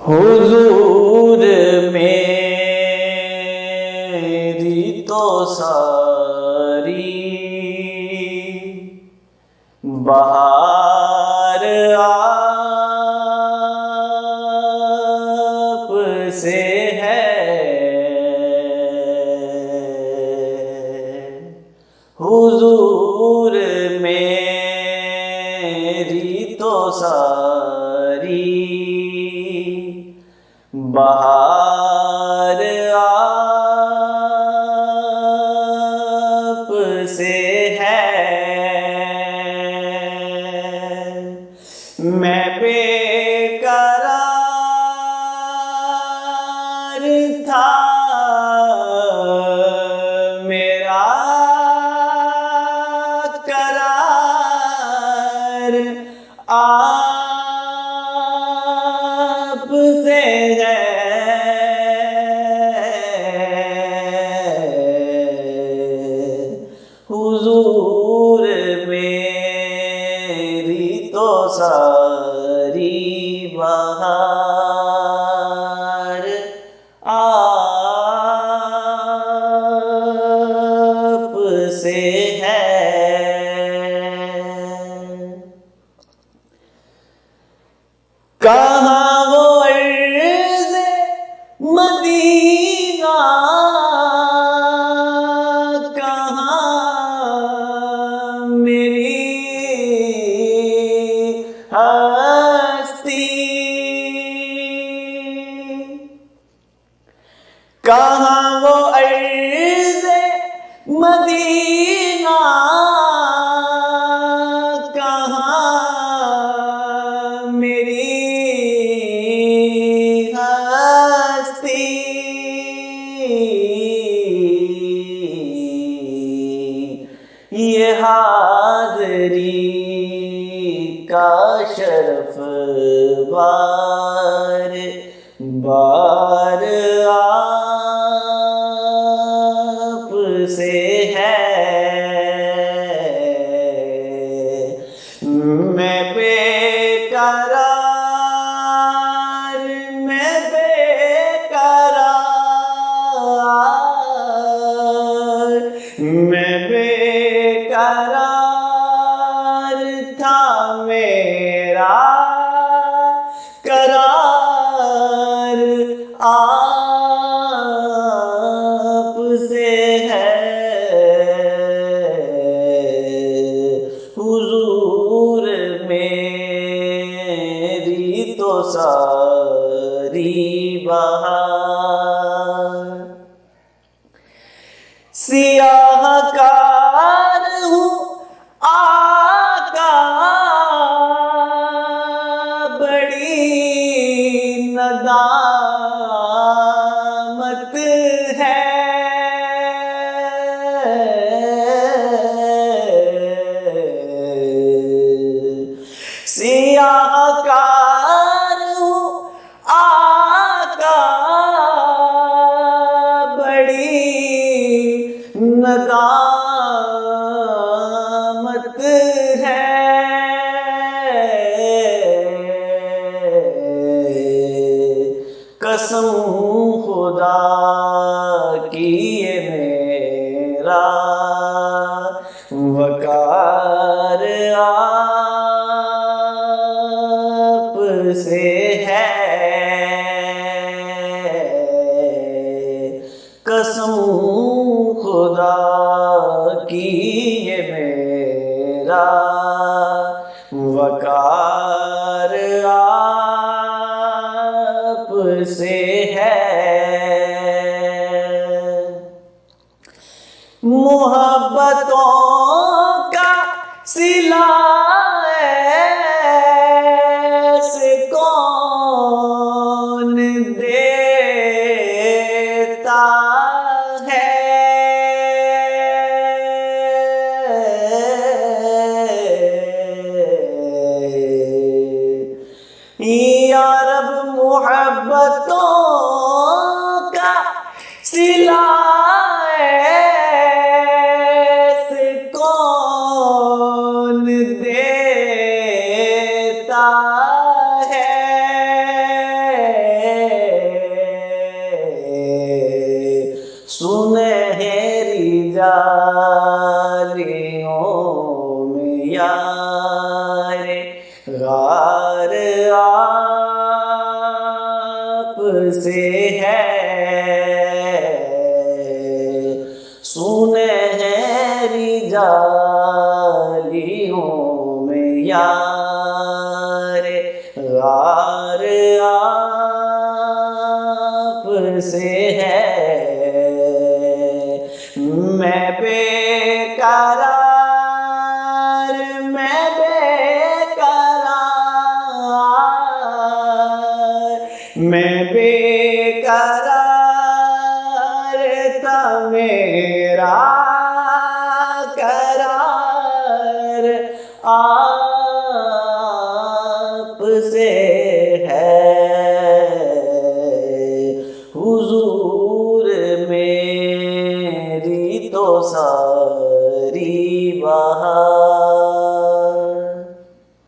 حضور میری تو ساری بہار آپ سے ہے، حضور میری تو ساری بہار آپ سے ہے، میں بے قرار تھا، میرا قرار آپ سے ہے، حضور میری تو ساری بہار آپ سے ہے۔ کہاں وہ عرض مدینہ، کہاں میری ہستی، کہاں وہ عرض مدینہ، کہاں میری ہستی، یہ حاضری کا شرف بار بار آپ سے ہے، میں بے قرار، میں بے قرار، میں بے قرار تھا، میرا قرار آپ سے ہے، حضور میری تو ساری بہار، سیاہ کار ہوں آقا، بڑی ندامت ہے، سیاہ کار ہوں آقا، بڑی ندامت ہے، قسم خدا کی یہ میرا وقار آپ سے ہے، قسم خدا کی یہ میرا وقار آپ سے ہے، محبتوں کا صلہ ایسے کون دیتا ہے، یا رب محبتوں کا صلہ ایسے کون دیتا ہے، جالی ہوں میں یار غار آپ سے ہے میں بے قرار میں بے قرار میں بے قرار تھا میرا قرار آپ سے ہے حضور میری تو ساری بہار